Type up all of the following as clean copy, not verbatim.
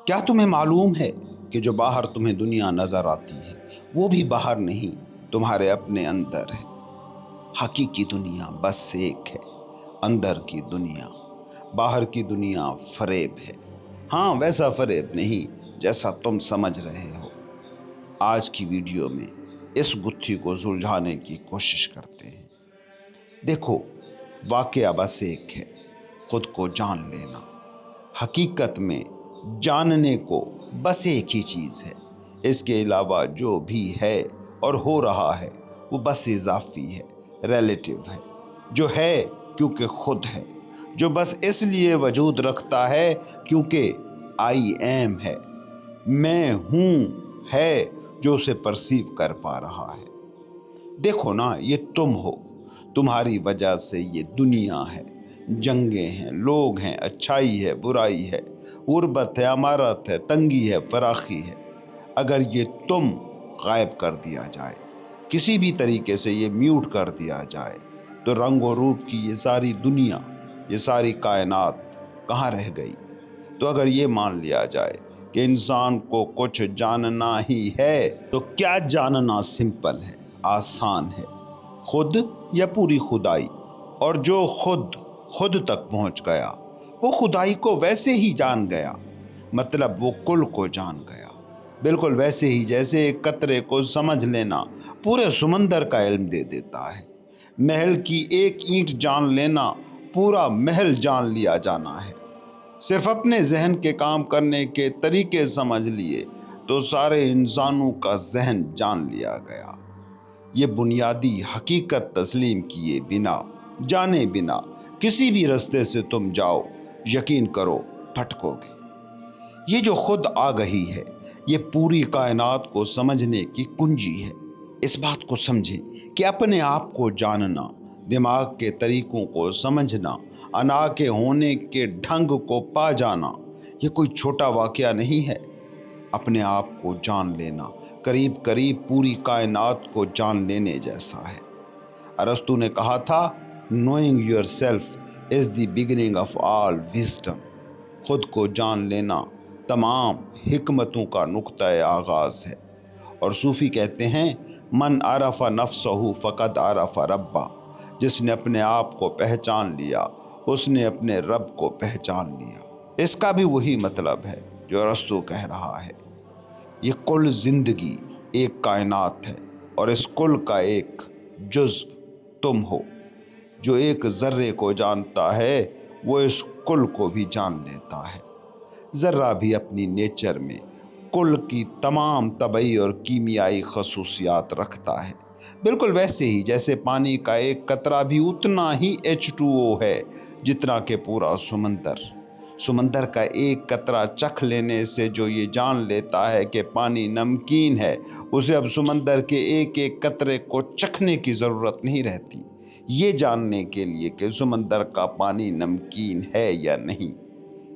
کیا تمہیں معلوم ہے کہ جو باہر تمہیں دنیا نظر آتی ہے وہ بھی باہر نہیں، تمہارے اپنے اندر ہے۔ حقیقی دنیا بس ایک ہے، اندر کی دنیا۔ باہر کی دنیا فریب ہے، ہاں ویسا فریب نہیں جیسا تم سمجھ رہے ہو۔ آج کی ویڈیو میں اس گتھی کو سلجھانے کی کوشش کرتے ہیں۔ دیکھو، واقعہ بس ایک ہے، خود کو جان لینا۔ حقیقت میں جاننے کو بس ایک ہی چیز ہے، اس کے علاوہ جو بھی ہے اور ہو رہا ہے وہ بس اضافی ہے، ریلیٹیو ہے۔ جو ہے کیونکہ خود ہے، جو بس اس لیے وجود رکھتا ہے کیونکہ آئی ایم ہے، میں ہوں ہے جو اسے پرسیو کر پا رہا ہے۔ دیکھو نا، یہ تم ہو، تمہاری وجہ سے یہ دنیا ہے، جنگیں ہیں، لوگ ہیں، اچھائی ہے، برائی ہے، غربت ہے، امارت ہے، تنگی ہے، فراخی ہے۔ اگر یہ تم غائب کر دیا جائے، کسی بھی طریقے سے یہ میوٹ کر دیا جائے، تو رنگ و روپ کی یہ ساری دنیا، یہ ساری کائنات کہاں رہ گئی؟ تو اگر یہ مان لیا جائے کہ انسان کو کچھ جاننا ہی ہے، تو کیا جاننا سمپل ہے، آسان ہے؟ خود یا پوری خدائی؟ اور جو خود تک پہنچ گیا وہ خدائی کو ویسے ہی جان گیا، مطلب وہ کل کو جان گیا، بالکل ویسے ہی جیسے ایک قطرے کو سمجھ لینا پورے سمندر کا علم دے دیتا ہے۔ محل کی ایک اینٹ جان لینا پورا محل جان لیا جانا ہے۔ صرف اپنے ذہن کے کام کرنے کے طریقے سمجھ لیے تو سارے انسانوں کا ذہن جان لیا گیا۔ یہ بنیادی حقیقت تسلیم کیے بنا، جانے بنا کسی بھی رستے سے تم جاؤ، یقین کرو پھٹکو گے۔ یہ جو خود آگہی ہے، یہ پوری کائنات کو سمجھنے کی کنجی ہے۔ اس بات کو سمجھیں کہ اپنے آپ کو جاننا، دماغ کے طریقوں کو سمجھنا، انا کے ہونے کے ڈھنگ کو پا جانا، یہ کوئی چھوٹا واقعہ نہیں ہے۔ اپنے آپ کو جان لینا قریب پوری کائنات کو جان لینے جیسا ہے۔ ارسطو نے کہا تھا، knowing yourself is the beginning of all wisdom۔ خود کو جان لینا تمام حکمتوں کا نقطہ آغاز ہے۔ اور صوفی کہتے ہیں، من عرف نفسہ فقد عرف ربہ۔ جس نے اپنے آپ کو پہچان لیا، اس نے اپنے رب کو پہچان لیا۔ اس کا بھی وہی مطلب ہے جو ارسطو کہہ رہا ہے۔ یہ کل زندگی ایک کائنات ہے، اور اس کل کا ایک جزو تم ہو۔ جو ایک ذرے کو جانتا ہے وہ اس کل کو بھی جان لیتا ہے۔ ذرہ بھی اپنی نیچر میں کل کی تمام طبعی اور کیمیائی خصوصیات رکھتا ہے، بالکل ویسے ہی جیسے پانی کا ایک قطرہ بھی اتنا ہی H2O ہے جتنا کہ پورا سمندر کا ایک قطرہ چکھ لینے سے جو یہ جان لیتا ہے کہ پانی نمکین ہے، اسے اب سمندر کے ایک قطرے کو چکھنے کی ضرورت نہیں رہتی، یہ جاننے کے لیے کہ سمندر کا پانی نمکین ہے یا نہیں۔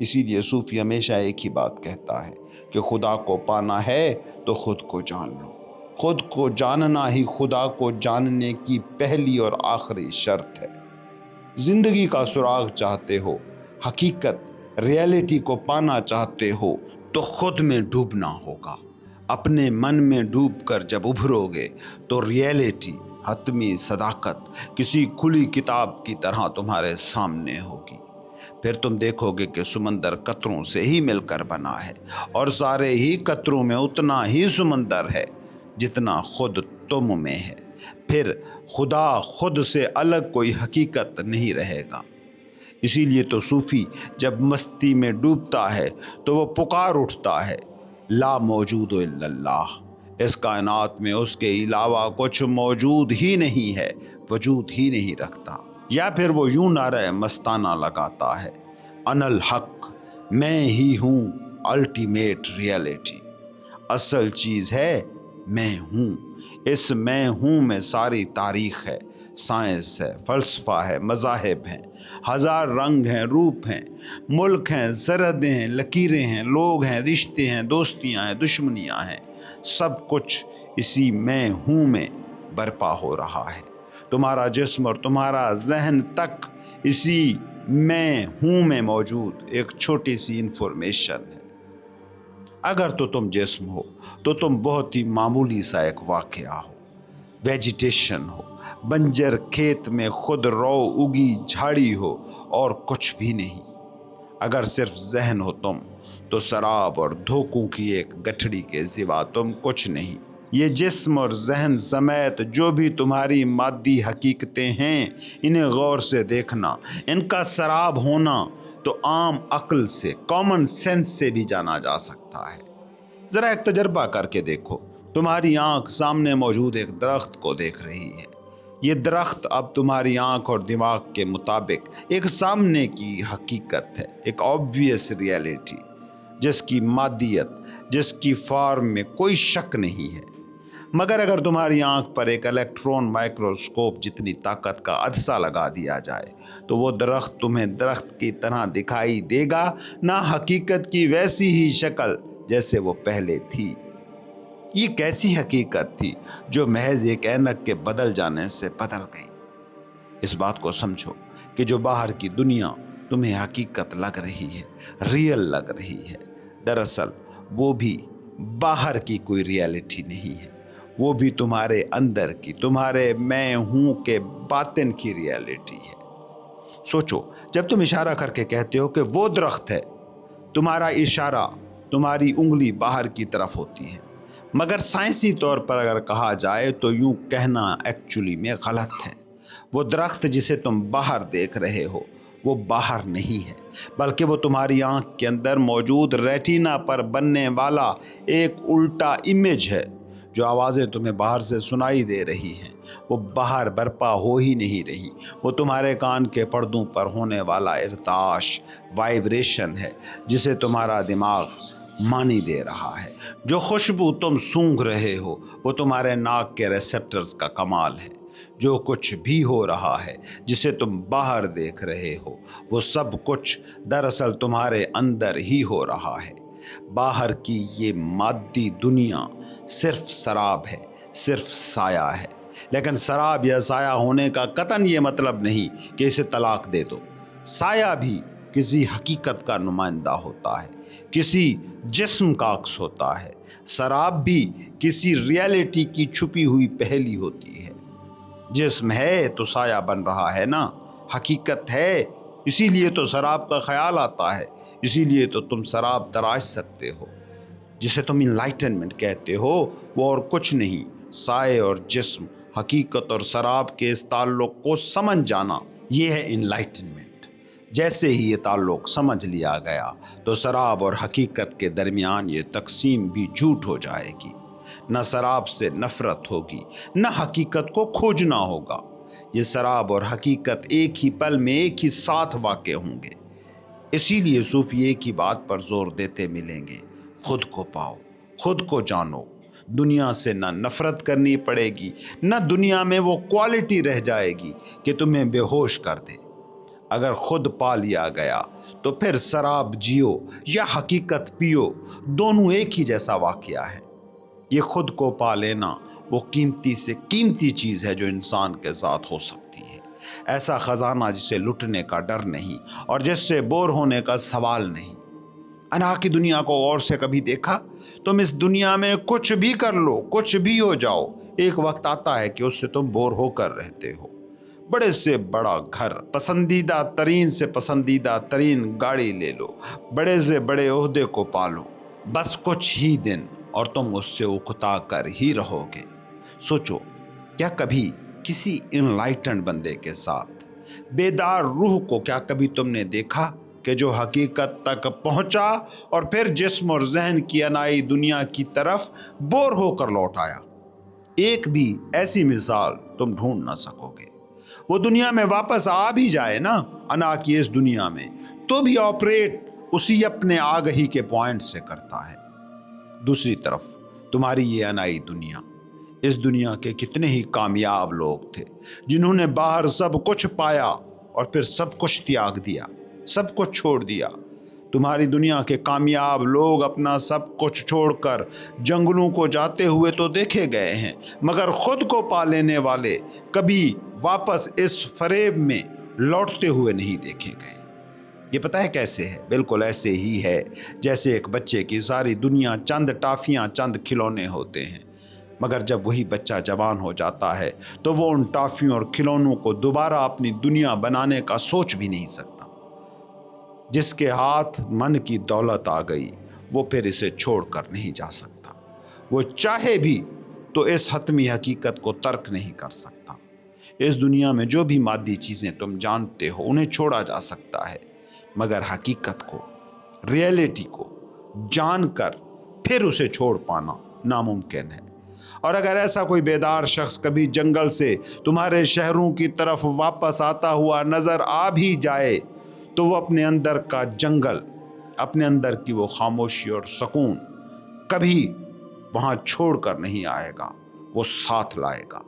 اسی لیے صوفی ہمیشہ ایک ہی بات کہتا ہے کہ خدا کو پانا ہے تو خود کو جان لو۔ خود کو جاننا ہی خدا کو جاننے کی پہلی اور آخری شرط ہے۔ زندگی کا سراغ چاہتے ہو، حقیقت ریئلٹی کو پانا چاہتے ہو، تو خود میں ڈوبنا ہوگا۔ اپنے من میں ڈوب کر جب ابھرو گے تو ریئلٹی، حتمی صداقت کسی کھلی کتاب کی طرح تمہارے سامنے ہوگی۔ پھر تم دیکھو گے کہ سمندر قطروں سے ہی مل کر بنا ہے، اور سارے ہی قطروں میں اتنا ہی سمندر ہے جتنا خود تم میں ہے۔ پھر خدا خود سے الگ کوئی حقیقت نہیں رہے گا۔ اسی لیے تو صوفی جب مستی میں ڈوبتا ہے تو وہ پکار اٹھتا ہے، لا موجود الا اللہ۔ اس کائنات میں اس کے علاوہ کچھ موجود ہی نہیں ہے، وجود ہی نہیں رکھتا۔ یا پھر وہ یوں نعرہ مستانہ لگاتا ہے، انا الحق، میں ہی ہوں الٹیمیٹ ریئلٹی۔ اصل چیز ہے میں ہوں۔ اس میں ہوں میں ساری تاریخ ہے، سائنس ہے، فلسفہ ہے، مذاہب ہیں، ہزار رنگ ہیں، روپ ہیں، ملک ہیں، سرحدیں ہیں، لکیریں ہیں، لوگ ہیں، رشتے ہیں، دوستیاں ہیں، دشمنیاں ہیں، سب کچھ اسی میں ہوں میں برپا ہو رہا ہے۔ تمہارا جسم اور تمہارا ذہن تک اسی میں ہوں میں موجود ایک چھوٹی سی انفارمیشن ہے۔ اگر تو تم جسم ہو تو تم بہت ہی معمولی سا ایک واقعہ ہو، ویجیٹیشن ہو، بنجر کھیت میں خود رو اگی جھاڑی ہو اور کچھ بھی نہیں۔ اگر صرف ذہن ہو تم تو سراب اور دھوکوں کی ایک گٹھڑی کے سوا تم کچھ نہیں۔ یہ جسم اور ذہن سمیت جو بھی تمہاری مادی حقیقتیں ہیں، انہیں غور سے دیکھنا۔ ان کا سراب ہونا تو عام عقل سے، کامن سینس سے بھی جانا جا سکتا ہے۔ ذرا ایک تجربہ کر کے دیکھو، تمہاری آنکھ سامنے موجود ایک درخت کو دیکھ رہی ہے۔ یہ درخت اب تمہاری آنکھ اور دماغ کے مطابق ایک سامنے کی حقیقت ہے، ایک آبویس ریئلٹی، جس کی مادیت، جس کی فارم میں کوئی شک نہیں ہے۔ مگر اگر تمہاری آنکھ پر ایک الیکٹرون مائکروسکوپ جتنی طاقت کا عدسہ لگا دیا جائے تو وہ درخت تمہیں درخت کی طرح دکھائی دے گا، نہ حقیقت کی ویسی ہی شکل جیسے وہ پہلے تھی۔ یہ کیسی حقیقت تھی جو محض ایک اینک کے بدل جانے سے بدل گئی؟ اس بات کو سمجھو کہ جو باہر کی دنیا تمہیں حقیقت لگ رہی ہے، ریئل لگ رہی ہے، دراصل وہ بھی باہر کی کوئی ریئلٹی نہیں ہے، وہ بھی تمہارے اندر کی، تمہارے میں ہوں کے باطن کی ریئلٹی ہے۔ سوچو، جب تم اشارہ کر کے کہتے ہو کہ وہ درخت ہے، تمہارا اشارہ، تمہاری انگلی باہر کی طرف ہوتی ہے، مگر سائنسی طور پر اگر کہا جائے تو یوں کہنا ایکچولی میں غلط ہے۔ وہ درخت جسے تم باہر دیکھ رہے ہو وہ باہر نہیں ہے، بلکہ وہ تمہاری آنکھ کے اندر موجود ریٹینا پر بننے والا ایک الٹا امیج ہے۔ جو آوازیں تمہیں باہر سے سنائی دے رہی ہیں وہ باہر برپا ہو ہی نہیں رہی، وہ تمہارے کان کے پردوں پر ہونے والا ارتعاش، وائبریشن ہے جسے تمہارا دماغ مانی دے رہا ہے۔ جو خوشبو تم سونگھ رہے ہو وہ تمہارے ناک کے ریسپٹرز کا کمال ہے۔ جو کچھ بھی ہو رہا ہے جسے تم باہر دیکھ رہے ہو وہ سب کچھ دراصل تمہارے اندر ہی ہو رہا ہے۔ باہر کی یہ مادی دنیا صرف سراب ہے، صرف سایہ ہے، لیکن سراب یا سایہ ہونے کا قطعاً یہ مطلب نہیں کہ اسے طلاق دے دو۔ سایہ بھی کسی حقیقت کا نمائندہ ہوتا ہے، کسی جسم کا عکس ہوتا ہے۔ سراب بھی کسی ریئلٹی کی چھپی ہوئی پہلی ہوتی ہے۔ جسم ہے تو سایہ بن رہا ہے نا، حقیقت ہے، اسی لیے تو سراب کا خیال آتا ہے، اسی لیے تو تم سراب تراش سکتے ہو۔ جسے تم انلائٹنمنٹ کہتے ہو وہ اور کچھ نہیں، سائے اور جسم، حقیقت اور سراب کے اس تعلق کو سمجھ جانا، یہ ہے انلائٹنمنٹ۔ جیسے ہی یہ تعلق سمجھ لیا گیا تو سراب اور حقیقت کے درمیان یہ تقسیم بھی جھوٹ ہو جائے گی۔ نہ سراب سے نفرت ہوگی، نہ حقیقت کو کھوجنا ہوگا۔ یہ سراب اور حقیقت ایک ہی پل میں ایک ہی ساتھ واقع ہوں گے۔ اسی لیے صوفی ایک ہی بات پر زور دیتے ملیں گے: خود کو پاؤ، خود کو جانو۔ دنیا سے نہ نفرت کرنی پڑے گی، نہ دنیا میں وہ کوالٹی رہ جائے گی کہ تمہیں بے ہوش کر دے۔ اگر خود پا لیا گیا تو پھر سراب جیو یا حقیقت پیو، دونوں ایک ہی جیسا واقعہ ہے۔ یہ خود کو پا لینا وہ قیمتی سے قیمتی چیز ہے جو انسان کے ساتھ ہو سکتی ہے۔ ایسا خزانہ جسے لٹنے کا ڈر نہیں اور جس سے بور ہونے کا سوال نہیں۔ انا کی دنیا کو غور سے کبھی دیکھا؟ تم اس دنیا میں کچھ بھی کر لو، کچھ بھی ہو جاؤ، ایک وقت آتا ہے کہ اس سے تم بور ہو کر رہتے ہو۔ بڑے سے بڑا گھر، پسندیدہ ترین سے پسندیدہ ترین گاڑی لے لو، بڑے سے بڑے عہدے کو پالو، بس کچھ ہی دن اور تم اس سے اکتا کر ہی رہو گے۔ سوچو، کیا کبھی کسی انلائٹنڈ بندے کے ساتھ، بیدار روح کو کیا کبھی تم نے دیکھا کہ جو حقیقت تک پہنچا اور پھر جسم اور ذہن کی انائی دنیا کی طرف بور ہو کر لوٹ آیا؟ ایک بھی ایسی مثال تم ڈھونڈ نہ سکو گے۔ وہ دنیا میں واپس آ بھی جائے نا، انا کی اس دنیا میں، تو بھی آپریٹ اسی اپنے آگہی کے پوائنٹ سے کرتا ہے۔ دوسری طرف تمہاری یہ انائی دنیا، اس دنیا کے کتنے ہی کامیاب لوگ تھے جنہوں نے باہر سب کچھ پایا اور پھر سب کچھ تیاگ دیا، سب کچھ چھوڑ دیا۔ تمہاری دنیا کے کامیاب لوگ اپنا سب کچھ چھوڑ کر جنگلوں کو جاتے ہوئے تو دیکھے گئے ہیں، مگر خود کو پا لینے والے کبھی واپس اس فریب میں لوٹتے ہوئے نہیں دیکھے گئے۔ یہ پتہ ہے کیسے ہے؟ بالکل ایسے ہی ہے جیسے ایک بچے کی ساری دنیا چند ٹافیاں، چند کھلونے ہوتے ہیں، مگر جب وہی بچہ جوان ہو جاتا ہے تو وہ ان ٹافیوں اور کھلونوں کو دوبارہ اپنی دنیا بنانے کا سوچ بھی نہیں سکتا۔ جس کے ہاتھ من کی دولت آ گئی وہ پھر اسے چھوڑ کر نہیں جا سکتا، وہ چاہے بھی تو اس حتمی حقیقت کو ترک نہیں کر سکتا۔ اس دنیا میں جو بھی مادی چیزیں تم جانتے ہو انہیں چھوڑا جا سکتا ہے، مگر حقیقت کو، ریئلٹی کو جان کر پھر اسے چھوڑ پانا ناممکن ہے۔ اور اگر ایسا کوئی بیدار شخص کبھی جنگل سے تمہارے شہروں کی طرف واپس آتا ہوا نظر آ بھی جائے تو وہ اپنے اندر کا جنگل، اپنے اندر کی وہ خاموشی اور سکون کبھی وہاں چھوڑ کر نہیں آئے گا، وہ ساتھ لائے گا۔